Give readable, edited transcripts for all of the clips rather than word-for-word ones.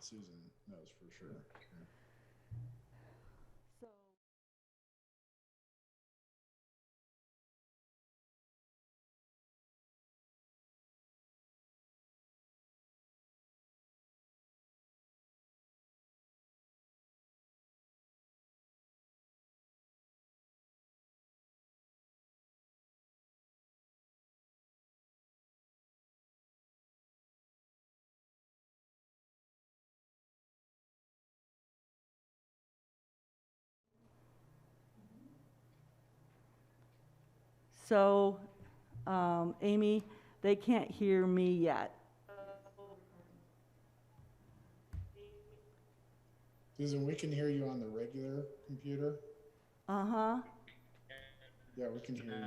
Susan knows for sure. Yeah. So So, Amy, they can't hear me yet. Susan, we can hear you on the regular computer. Uh-huh. Yeah, we can hear you.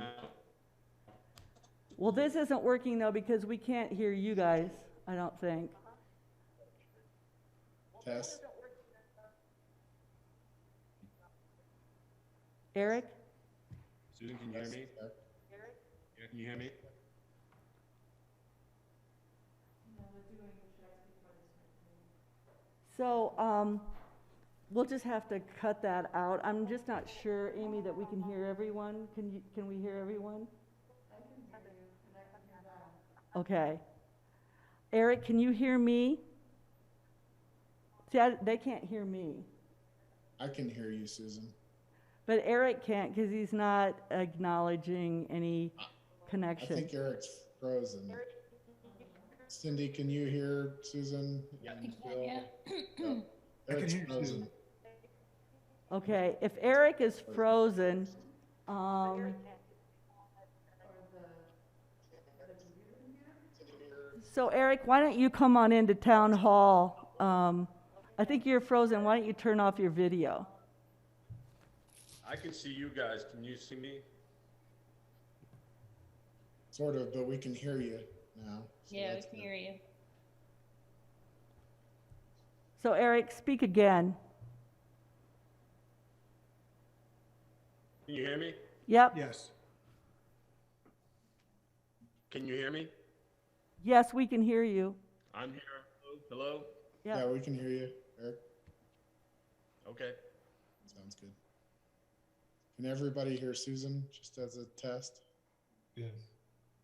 Well, this isn't working though because we can't hear you guys, I don't think. Test. Eric? Susan, can you hear me? Yeah, can you hear me? So, we'll just have to cut that out. I'm just not sure, Amy, that we can hear everyone. Can we hear everyone? I can hear you, and I can hear them. Okay. Eric, can you hear me? See, they can't hear me. I can hear you, Susan. But Eric can't because he's not acknowledging any connection. I think Eric's frozen. Cindy, can you hear Susan? Yeah. And I Bill? can, yeah. Yep. Eric's frozen. Okay, if Eric is frozen, so Eric, why don't you come on into town hall? I think you're frozen. Why don't you turn off your video? I can see you guys. Can you see me? Sort of, but we can hear you now. So Yeah, we that's can good. hear you. So Eric, speak again. Can you hear me? Yep. Yes. Can you hear me? Yes, we can hear you. I'm here. Hello? Yep. Yeah, we can hear you, Eric. Okay. Sounds good. Can everybody hear Susan just as a test? Yes.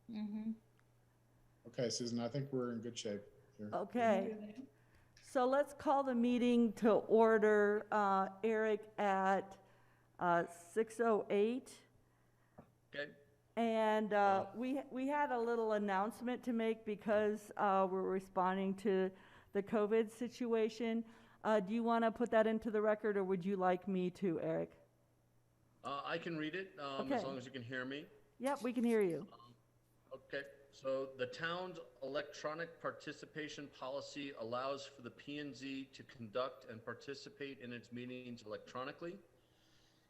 Mm-hmm. Okay, Susan, I think we're in good shape here. Okay. So let's call the meeting to order, Eric, at 6:08. Okay. And we had a little announcement to make because we're responding to the COVID situation. Do you want to put that into the record, or would you like me to, Eric? I can read it Okay. as long as you can hear me. Yep, we can hear you. Okay. So the town's electronic participation policy allows for the P&Z to conduct and participate in its meetings electronically.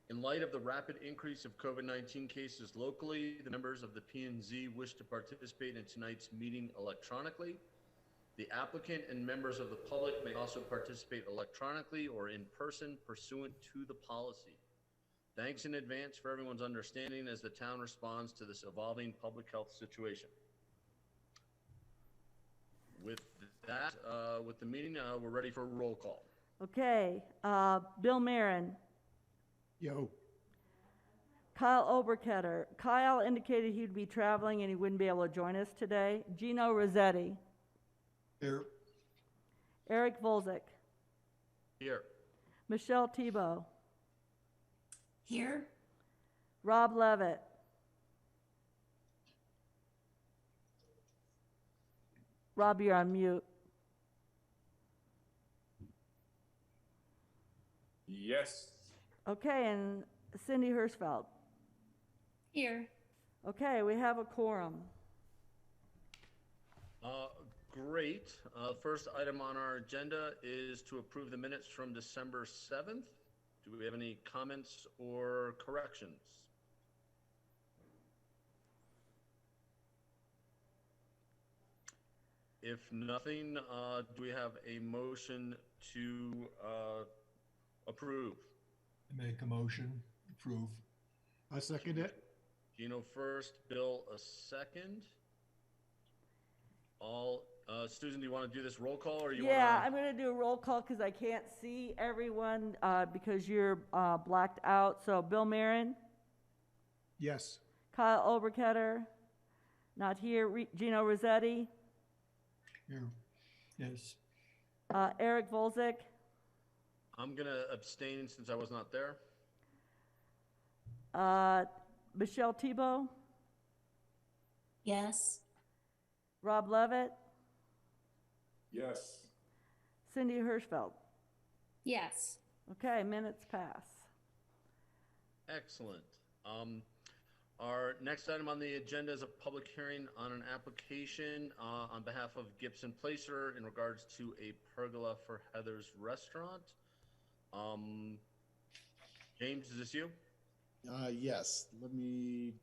In light of the rapid increase of COVID-19 cases locally, the members of the P&Z wish to participate in tonight's meeting electronically. The applicant and members of the public may also participate electronically or in person pursuant to the policy. Thanks in advance for everyone's understanding as the town responds to this evolving public health situation. With that, with the meeting, we're ready for a roll call. Okay, Bill Marin, Yo. Kyle Oberketter. Kyle indicated he'd be traveling and he wouldn't be able to join us today. Gino Rossetti, Here. Eric Volzik, Here. Michelle Tebow, Here? Rob Levitt, Rob, you're on mute. Yes. Okay, and Cindy Hirschfeld. Here. Okay, we have a quorum. Great. First item on our agenda is to approve the minutes from December 7th. Do we have any comments or corrections? If nothing, do we have a motion to approve? Make a motion. Approve. I second it. Gino first, Bill a second. All, Susan, do you want to do this roll call, or you Yeah, want I'm gonna do a roll call because I can't see everyone, because you're, blacked out. So Bill Marin, Yes. Kyle Oberketter, not here. Gino Rossetti, Here. Yes. Eric Volzek, I'm going to abstain since I was not there. Michelle Tebow, Yes. Rob Levitt, Yes. Cindy Hirschfeld. Yes. Okay, minutes pass. Excellent. Our next item on the agenda is a public hearing on an application on behalf of Gibson Placer in regards to a pergola for Heather's Restaurant. James, is this you? Yes. Let me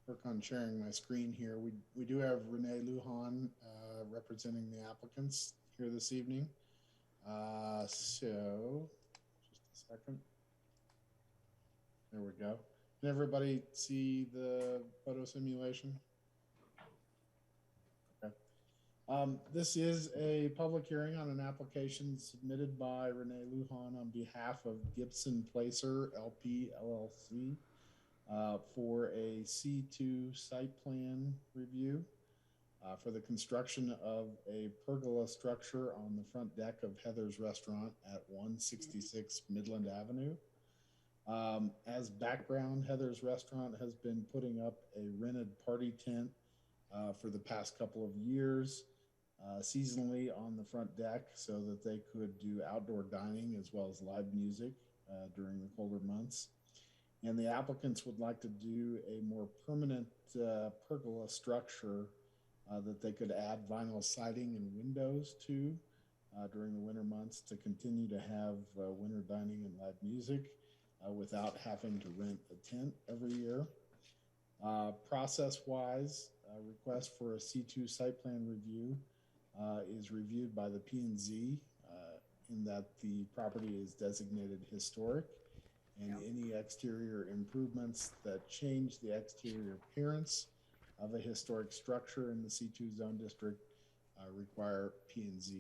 work on sharing my screen here. We do have Renee Lujan representing the applicants here this evening. So just a second. There we go. Can everybody see the photo simulation? Okay. This is a public hearing on an application submitted by Renee Lujan on behalf of Gibson Placer LP LLC for a C2 site plan review for the construction of a pergola structure on the front deck of Heather's Restaurant at 166 Midland Avenue. As background, Heather's Restaurant has been putting up a rented party tent for the past couple of years, seasonally on the front deck so that they could do outdoor dining as well as live music during the colder months. And the applicants would like to do a more permanent pergola structure that they could add vinyl siding and windows to during the winter months to continue to have winter dining and live music without having to rent a tent every year. Process-wise, request for a C2 site plan review is reviewed by the P&Z in that the property is designated historic, and any exterior improvements that change the exterior appearance of a historic structure in the C2 zone district require P&Z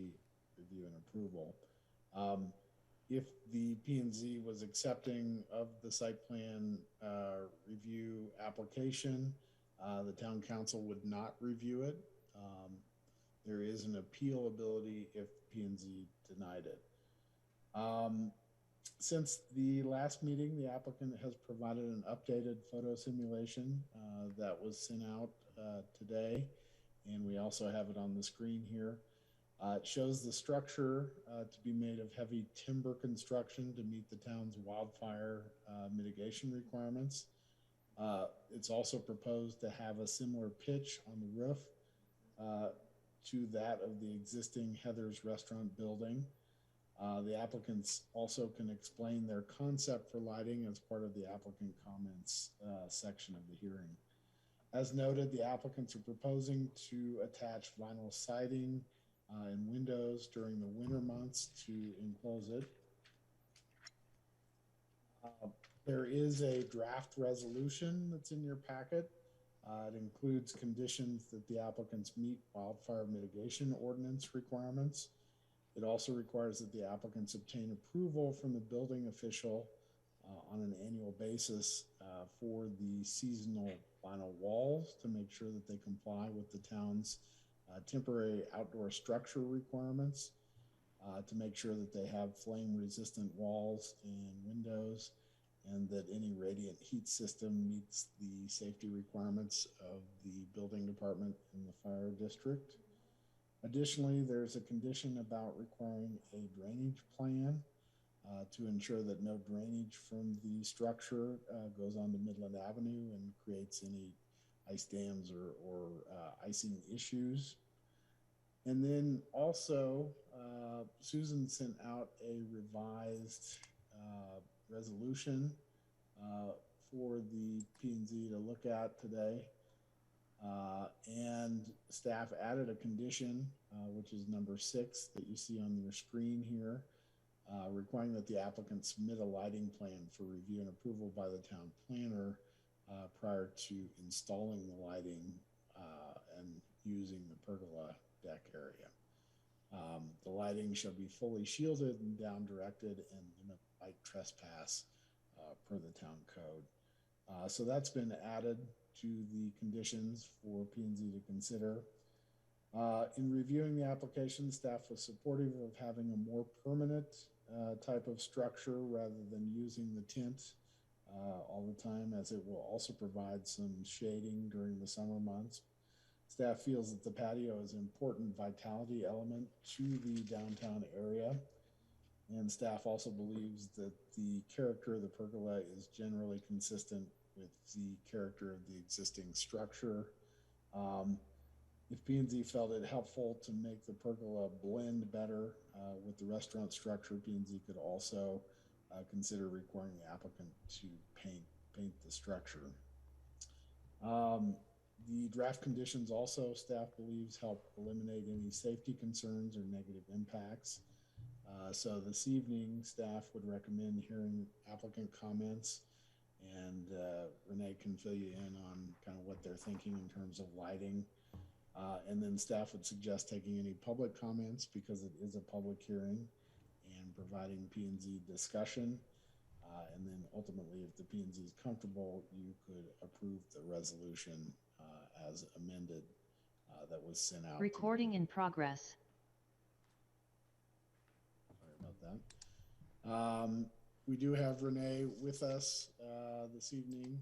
review and approval. If the P&Z was accepting of the site plan review application, the town council would not review it. There is an appeal ability if P&Z denied it. Since the last meeting, the applicant has provided an updated photo simulation that was sent out today, and we also have it on the screen here. It shows the structure to be made of heavy timber construction to meet the town's wildfire mitigation requirements. It's also proposed to have a similar pitch on the roof to that of the existing Heather's Restaurant building. The applicants also can explain their concept for lighting as part of the applicant comments section of the hearing. As noted, the applicants are proposing to attach vinyl siding and windows during the winter months to enclose it. There is a draft resolution that's in your packet. It includes conditions that the applicants meet wildfire mitigation ordinance requirements. It also requires that the applicants obtain approval from the building official on an annual basis for the seasonal vinyl walls to make sure that they comply with the town's temporary outdoor structure requirements, to make sure that they have flame resistant walls and windows, and that any radiant heat system meets the safety requirements of the building department in the fire district. Additionally, there's a condition about requiring a drainage plan to ensure that no drainage from the structure goes onto Midland Avenue and creates any ice dams or icing issues. And then also, Susan sent out a revised resolution for the P&Z to look at today. And staff added a condition, which is number 6 that you see on your screen here, requiring that the applicant submit a lighting plan for review and approval by the town planner prior to installing the lighting and using the pergola deck area. The lighting shall be fully shielded and down directed and limit light trespass per the town code. So that's been added to the conditions for P&Z to consider. In reviewing the application, staff was supportive of having a more permanent type of structure rather than using the tint all the time, as it will also provide some shading during the summer months. Staff feels that the patio is an important vitality element to the downtown area, and staff also believes that the character of the pergola is generally consistent with the character of the existing structure. If P&Z felt it helpful to make the pergola blend better with the restaurant structure, P&Z could also consider requiring the applicant to paint the structure. The draft conditions also, staff believes, help eliminate any safety concerns or negative impacts. So this evening, staff would recommend hearing applicant comments, and Renee can fill you in on kind of what they're thinking in terms of lighting. And then staff would suggest taking any public comments because it is a public hearing, and providing P&Z discussion. And then ultimately, if the P&Z is comfortable, you could approve the resolution as amended that was sent out. Recording in progress. Sorry about that. We do have Renee with us this evening.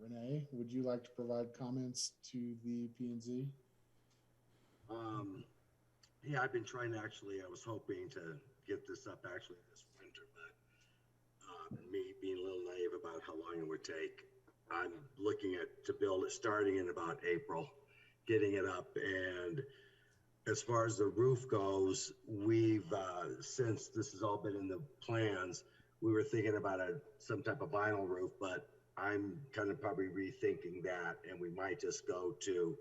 Renee, would you like to provide comments to the P&Z? Yeah, I've been trying to I was hoping to get this up actually this winter, but me being a little naive about how long it would take, I'm looking to build it starting in about April, getting it up. And as far as the roof goes, we've, since this has all been in the plans, we were thinking about some type of vinyl roof, but I'm kind of probably rethinking that, and we might just go to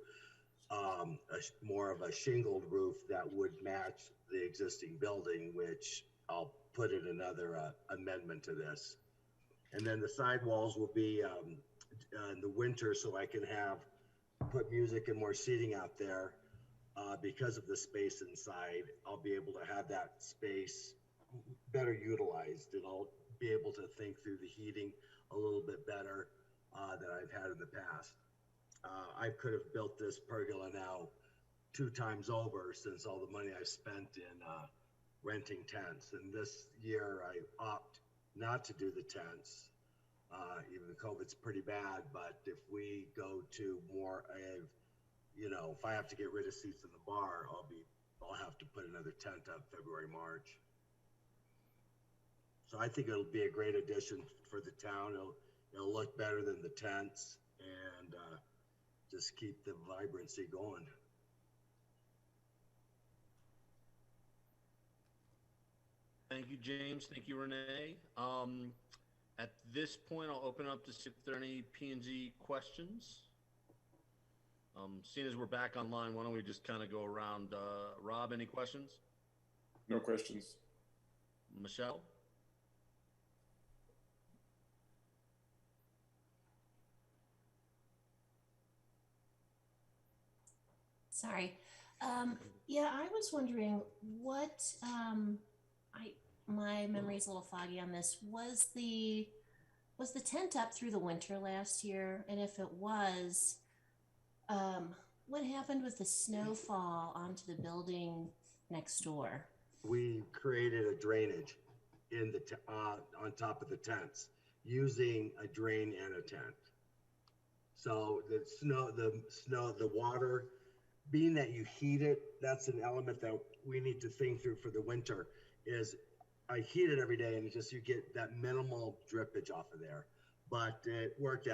more of a shingled roof that would match the existing building, which I'll put in another amendment to this. And then the sidewalls will be in the winter, so I can put music and more seating out there. Because of the space inside, I'll be able to have that space better utilized, and I'll be able to think through the heating a little bit better than I've had in the past. I could have built this pergola now 2 times over since all the money I've spent in renting tents. And this year I opt not to do the tents, even though COVID's pretty bad. But if we go to more of, if I have to get rid of seats in the bar, I'll have to put another tent up February, March. So I think it'll be a great addition for the town. It'll look better than the tents, and just keep the vibrancy going. Thank you, James. Thank you, Renee. At this point, I'll open up to see if there are any P&Z questions. Seeing as we're back online, why don't we just kind of go around. Rob, any questions? No questions. Michelle? Sorry. Yeah, I was wondering what, my memory's a little foggy on this. Was the tent up through the winter last year? And if it was, what happened with the snowfall onto the building next door? We created a drainage in the on top of the tents using a drain and a tent. So the water, being that you heat it, that's an element that we need to think through for the winter. Is I heat it every day, and you get that minimal drippage off of there. But it worked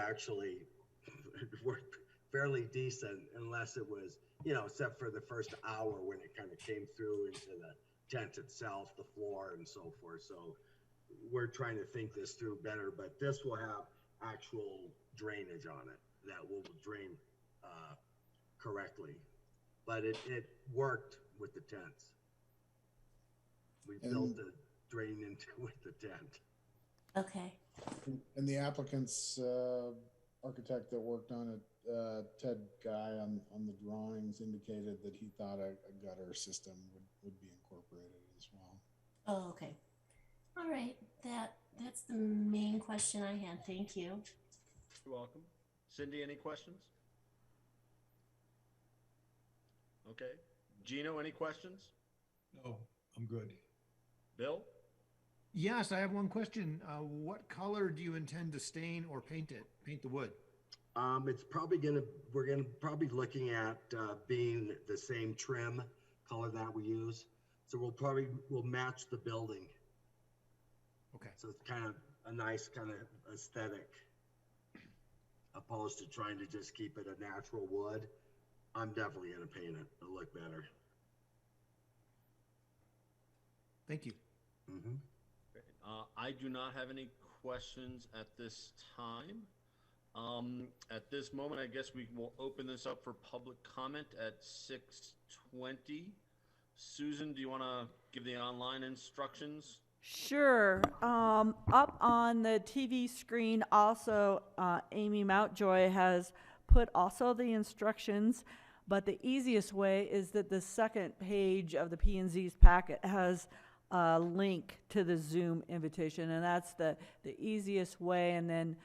fairly decent, unless it was, except for the first hour when it kind of came through into the tent itself, the floor, and so forth. So we're trying to think this through better, but this will have actual drainage on it that will drain correctly. But it worked with the tents. We built a drain into with the tent. Okay. And the applicant's architect that worked on it, Ted Guy, on the drawing, drawings indicated that he thought a gutter system would be incorporated as well. Oh, okay. All right. That's the main question I had. Thank you. You're welcome. Cindy, any questions? Okay. Gino, any questions? No, I'm good. Bill? Yes, I have one question. What color do you intend to stain or paint it? Paint the wood? It's probably we're gonna probably looking at being the same trim color that we use. So we'll match the building. Okay. So it's kind of a nice kind of aesthetic, opposed to trying to just keep it a natural wood. I'm definitely gonna paint it. It'll look better. Thank you. Mm-hmm. I do not have any questions at this time. At this moment, I guess we will open this up for public comment at 6:20. Susan, do you want to give the online instructions? Sure. Up on the TV screen, also, Amy Mountjoy has put also the instructions, but the easiest way is that the second page of the P&Z's packet has a link to the Zoom invitation, and that's the easiest way, and then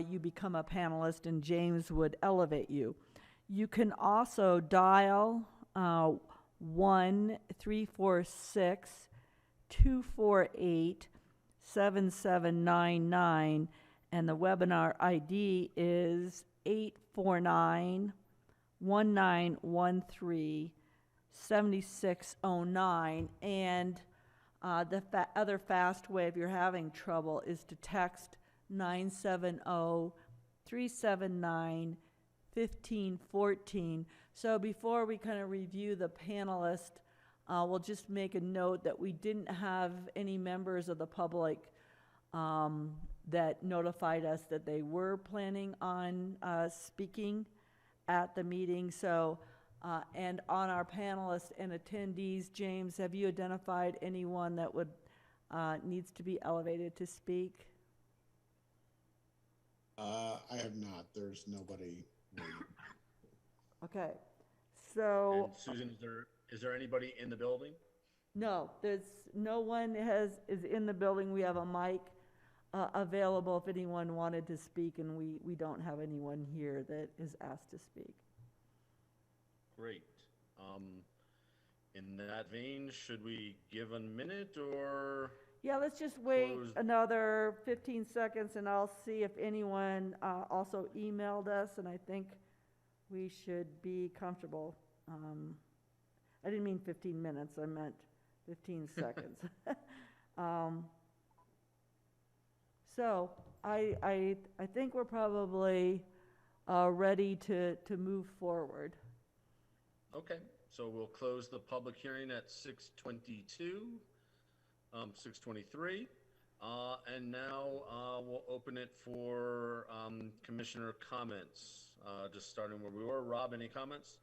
you become a panelist, and James would elevate you. You can also dial 1-346-248-7799, and the webinar ID is 849-1913-7609, and the other fast way, if you're having trouble, is to text 970-379-1514. So before we kind of review the panelist, we'll just make a note that we didn't have any members of the public that notified us that they were planning on speaking at the meeting. So, and on our panelists and attendees, James, have you identified anyone that would needs to be elevated to speak? I have not. There's nobody. Okay, so And Susan, is there anybody in the building? no, there's no one is in the building. We have a mic available if anyone wanted to speak, and we don't have anyone here that is asked to speak. Great. In that vein, should we give a minute or? Yeah, let's just wait Close. another 15 seconds, and I'll see if anyone also emailed us, and I think we should be comfortable. I didn't mean 15 minutes, I meant 15 seconds. So I think we're probably ready to move forward. Okay, so we'll close the public hearing at 6:22, 6:23. And now we'll open it for commissioner comments. Just starting where we were. Rob, any comments?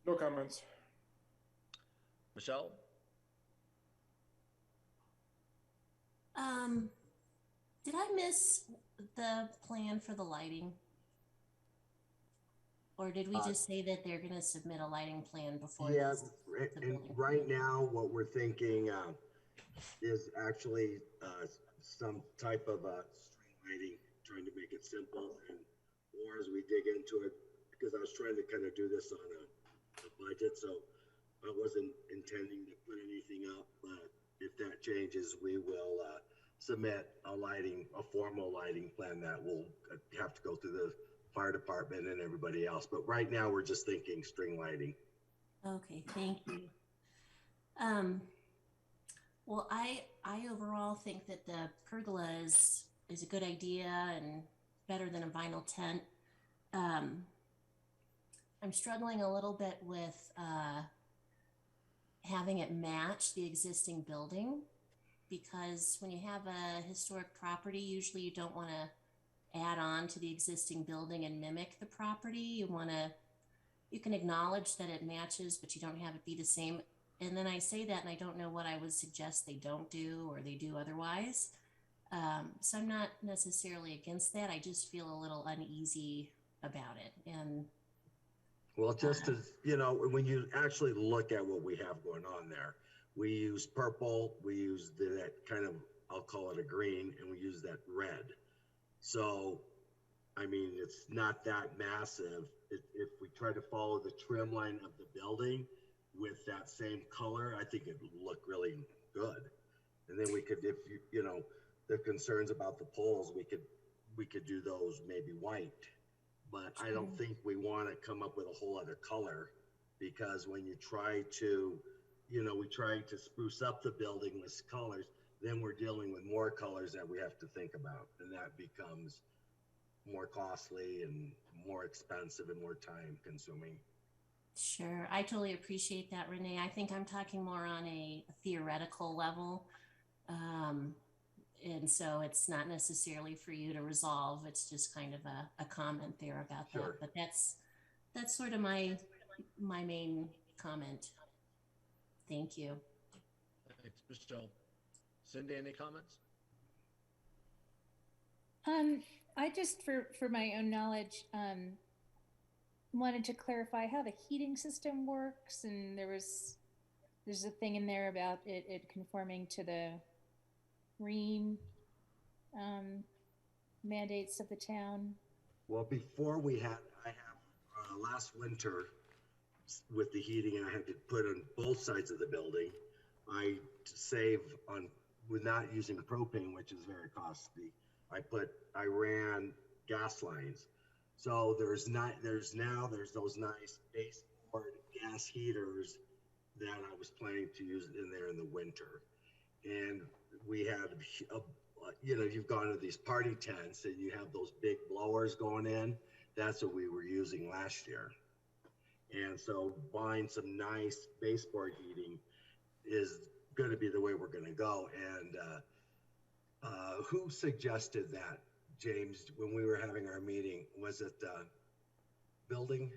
No comments. Michelle? Did I miss the plan for the lighting? Or did we just say that they're gonna submit a lighting plan before? Yeah, the and building right permit? now, what we're thinking is actually some type of string lighting, trying to make it simple. And more as we dig into it, because I was trying to kind of do this on a budget, so I wasn't intending to put anything up. But if that changes, we will submit a formal lighting plan that will have to go through the fire department and everybody else. But right now, we're just thinking string lighting. Okay, thank you. Well, I overall think that the pergola is a good idea and better than a vinyl tent. I'm struggling a little bit with having it match the existing building, because when you have a historic property, usually you don't want to add on to the existing building and mimic the property. You can acknowledge that it matches, but you don't have it be the same. And then I say that, and I don't know what I would suggest they don't do or they do otherwise. So I'm not necessarily against that. I just feel a little uneasy about it. And Well, just as, you know, when you actually look at what we have going on there, we use purple, we use that kind of, I'll call it a green, and we use that red. So, I mean, it's not that massive. If we try to follow the trim line of the building with that same color, I think it'd look really good. And then we could, if you know, the concerns about the poles, we could do those maybe white. But I don't think we want to come up with a whole other color, because when you try to, you know, we try to spruce up the building with colors, then we're dealing with more colors that we have to think about, and that becomes more costly and more expensive and more time consuming. Sure, I totally appreciate that, Renee. I think I'm talking more on a theoretical level. And so it's not necessarily for you to resolve. It's just kind of a comment there about Sure. that. But that's sort of my main comment. Thank you. Thanks, Michelle. Cindy, any comments? I just, for my own knowledge, wanted to clarify how the heating system works, and there's a thing in there about it conforming to the green mandates of the town. Well, before I have last winter with the heating, and I had to put on both sides of the building. I save on with not using propane, which is very costly. I ran gas lines. So there's now those nice baseboard gas heaters that I was planning to use in there in the winter. And we had you know, you've gone to these party tents and you have those big blowers going in. That's what we were using last year. And so buying some nice baseboard heating is going to be the way we're going to go. And who suggested that, James, when we were having our meeting? Was it building?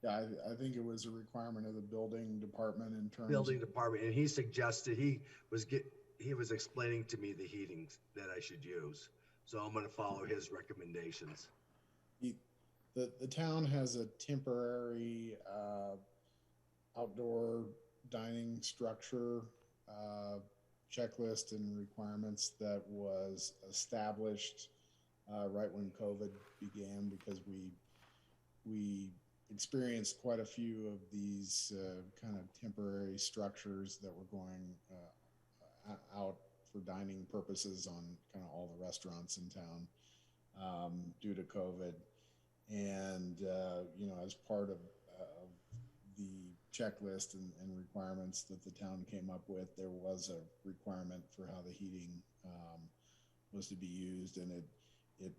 Yeah, I think it was a requirement of the building department in terms Building of, department, and he suggested he was explaining to me the heatings that I should use. So I'm going to follow his recommendations. the town has a temporary outdoor dining structure checklist and requirements that was established right when COVID began, because we experienced quite a few of these kind of temporary structures that were going out for dining purposes on kind of all the restaurants in town due to COVID. And, you know, as part of the checklist and requirements that the town came up with, there was a requirement for how the heating was to be used, and it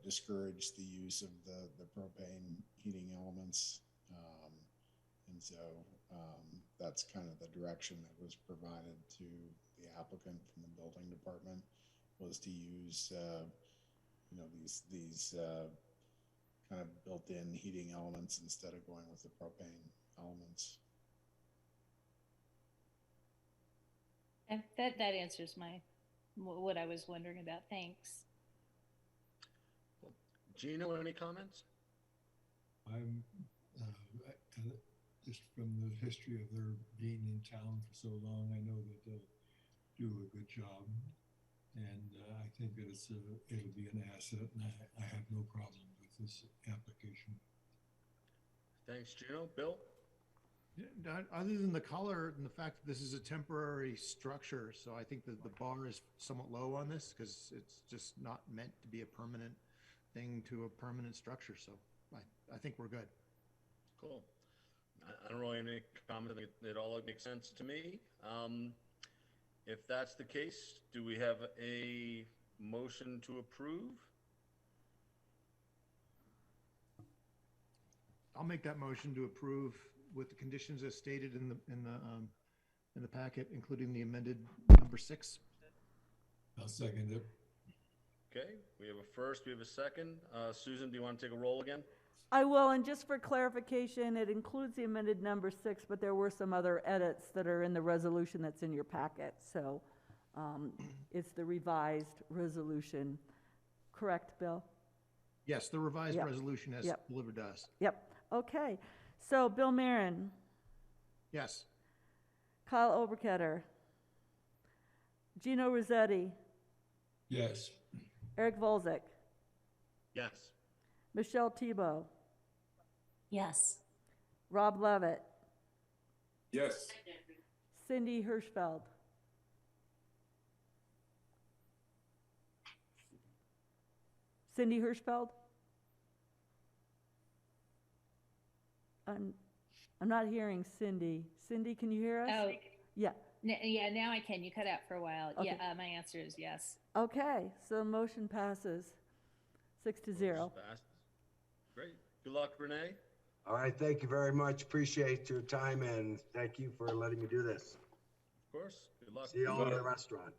discouraged the use of the propane heating elements. And so that's kind of the direction that was provided to the applicant from the building department, was to use, you know, these kind of built-in heating elements instead of going with the propane elements. And that answers what I was wondering about. Thanks. Gino, any comments? I'm just from the history of their being in town for so long, I know that they'll do a good job, and I think that it'll be an asset, and I have no problem with this application. Thanks, Gino. Bill? Yeah, other than the color and the fact that this is a temporary structure, so I think that the bar is somewhat low on this, because it's just not meant to be a permanent thing to a permanent structure. So I think we're good. Cool. I don't really have any comment. I think it all makes sense to me. If that's the case, do we have a motion to approve? I'll make that motion to approve with the conditions as stated in the packet, including the amended number 6. I'll second it. Okay, we have a first, we have a second. Susan, do you want to take a roll again? I will, and just for clarification, it includes the amended number 6, but there were some other edits that are in the resolution that's in your packet. So it's the revised resolution. Correct, Bill? Yes, the revised Yep. resolution as Yep. delivered to us. Yep. Okay, so Bill Marin, Yes. Kyle Oberketter, Gino Rossetti, Yes. Eric Volzek, Yes. Michelle Tebow, Yes. Rob Levitt, Yes. Cindy Hirschfeld, Cindy Hirschfeld? I'm not hearing Cindy. Cindy, can you hear us? Oh, Yeah. yeah, now I can. You cut out for a while. Okay. Yeah, my answer is yes. Okay, so motion passes 6-0. Motion passes. Great. Good luck, Renee. All right, thank you very much. Appreciate your time and thank you for letting me do this. Of course. Good luck. See you all in the restaurant.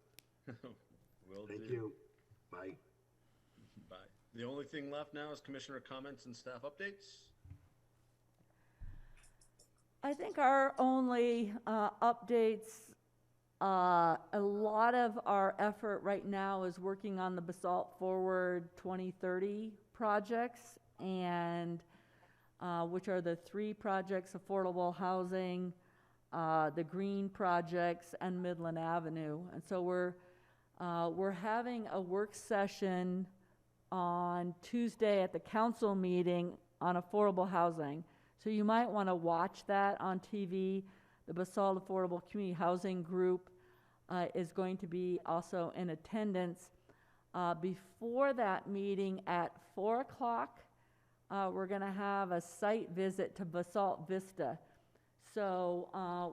Will Thank do. you. Bye. Bye. The only thing left now is commissioner comments and staff updates. I think our only updates, a lot of our effort right now is working on the Basalt Forward 2030 projects, and which are the 3 projects: affordable housing, the green projects, and Midland Avenue. And so we're having a work session on Tuesday at the council meeting on affordable housing. So you might want to watch that on TV. The Basalt Affordable Community Housing Group is going to be also in attendance. Before that meeting at 4 o'clock, we're going to have a site visit to Basalt Vista. So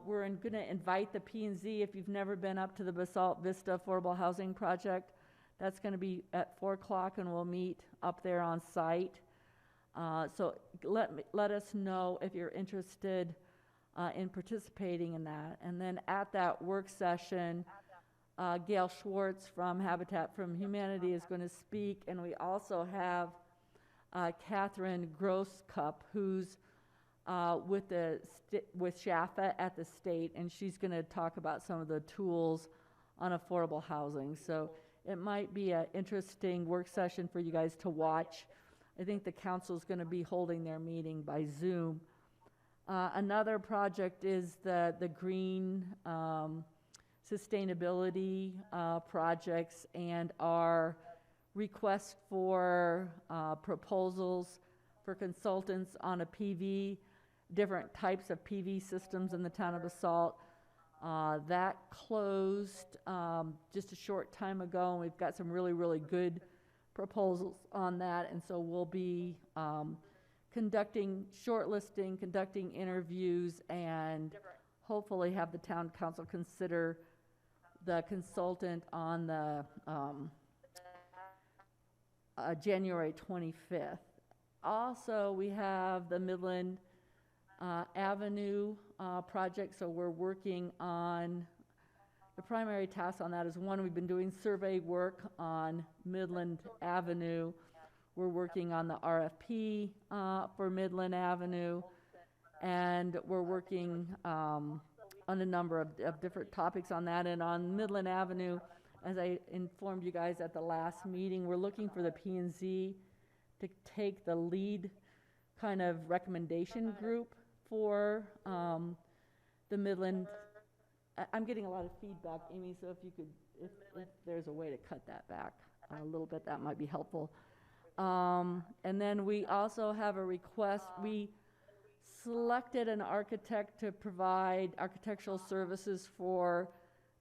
we're going to invite the P&Z. If you've never been up to the Basalt Vista Affordable Housing Project, that's going to be at 4 o'clock, and we'll meet up there on site. So let us know if you're interested in participating in that. And then at that work session, Gail Schwartz from Habitat for Humanity is going to speak, and we also have Catherine Grosscup, who's with SHAFA at the state, and she's going to talk about some of the tools on affordable housing. So it might be an interesting work session for you guys to watch. I think the council is going to be holding their meeting by Zoom. Another project is the green sustainability projects and our request for proposals for consultants on a PV, different types of PV systems in the town of Basalt. That closed just a short time ago, and we've got some really, really good proposals on that, and so we'll be conducting shortlisting, conducting interviews, and hopefully have the town council consider the consultant on the January 25th. Also, we have the Midland Avenue project, so we're working on the primary task on that is one, we've been doing survey work on Midland Avenue. We're working on the RFP for Midland Avenue, and we're working on a number of different topics on that. And on Midland Avenue, as I informed you guys at the last meeting, we're looking for the P&Z to take the lead kind of recommendation group for the Midland. I'm getting a lot of feedback, Amy, so if you could, if there's a way to cut that back a little bit, that might be helpful. And then we also have a request. We selected an architect to provide architectural services for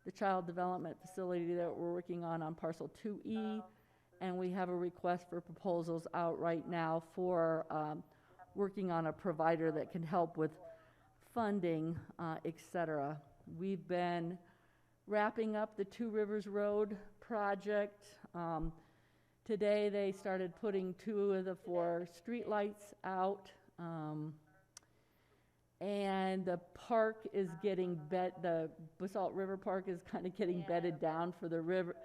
the child development facility that we're working on parcel 2E, and we have a request for proposals out right now for working on a provider that can help with funding, et cetera. We've been wrapping up the Two Rivers Road project. Today they started putting 2 of the 4 streetlights out, and the park is getting the Basalt River Park is kind of getting bedded down for the river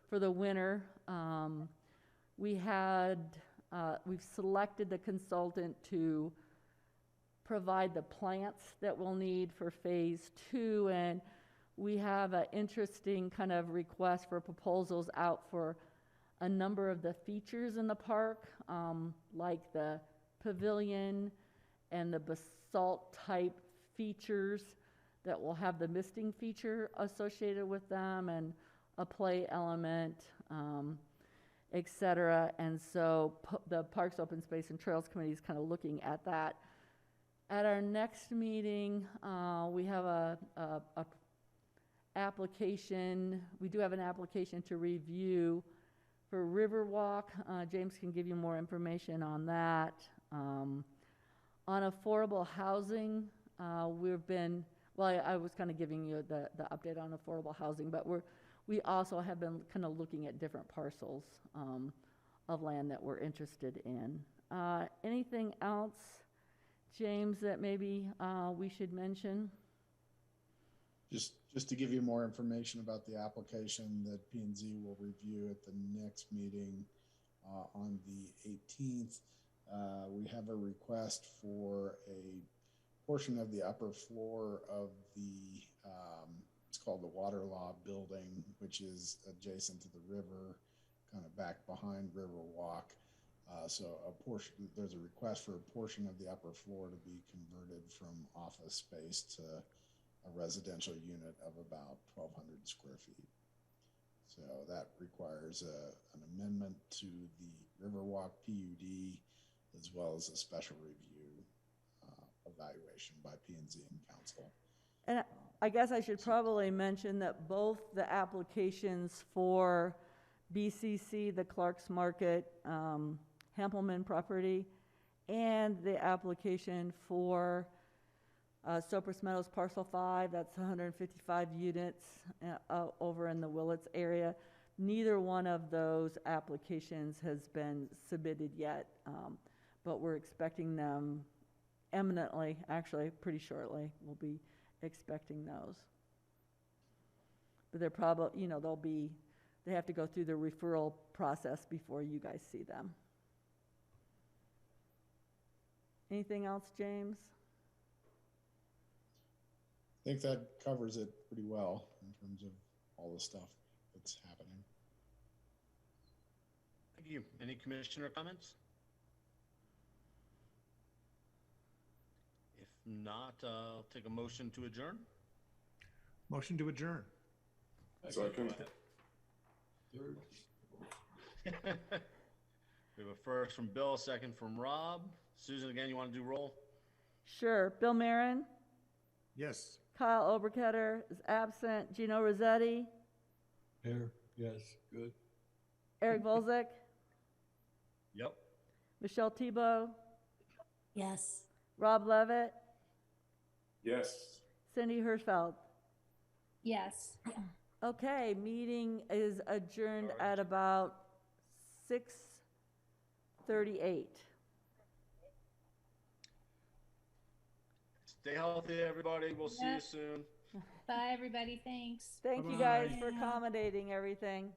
for the winter. We've selected the consultant to provide the plants that we'll need for phase 2, and we have an interesting kind of request for proposals out for a number of the features in the park, like the pavilion and the basalt type features that will have the misting feature associated with them and a play element, et cetera. And so the Parks, Open Space, and Trails Committee is kind of looking at that. At our next meeting, we have a application. We do have an application to review for Riverwalk. James can give you more information on that. On affordable housing, we've been, well, I was kind of giving you the update on affordable housing, but we also have been kind of looking at different parcels of land that we're interested in. Anything else, James, that maybe we should mention? Just to give you more information about the application that P&Z will review at the next meeting on the 18th, we have a request for a portion of the upper floor of the, it's called the Water Law Building, which is adjacent to the river, kind of back behind Riverwalk. So there's a request for a portion of the upper floor to be converted from office space to a residential unit of about 1,200 square feet. So that requires an amendment to the Riverwalk PUD, as well as a special review evaluation by P&Z and council. And I guess I should probably mention that both the applications for BCC, the Clark's Market, Hampelman property, and the application for Cypress Meadows Parcel 5, that's 155 units over in the Willits area. Neither one of those applications has been submitted yet, but we're expecting them imminently, actually pretty shortly. We'll be expecting those. But they're probably, you know, they have to go through the referral process before you guys see them. Anything else, James? I think that covers it pretty well in terms of all the stuff that's happening. Thank you. Any commissioner comments? If not, I'll take a motion to adjourn. Motion to adjourn. Second. Third. We have a first from Bill, a second from Rob. Susan, again, you want to do roll? Sure. Bill Marin, Yes. Kyle Oberketter is absent. Gino Rossetti, Here, yes, good. Eric Volzek, Yep. Michelle Tebow, Yes. Rob Levitt, Yes. Cindy Hirschfeld. Yes. Okay, meeting is adjourned at about 6:38. Stay healthy, everybody. We'll see you Yep. soon. Bye, everybody. Thanks. Thank you guys for accommodating everything.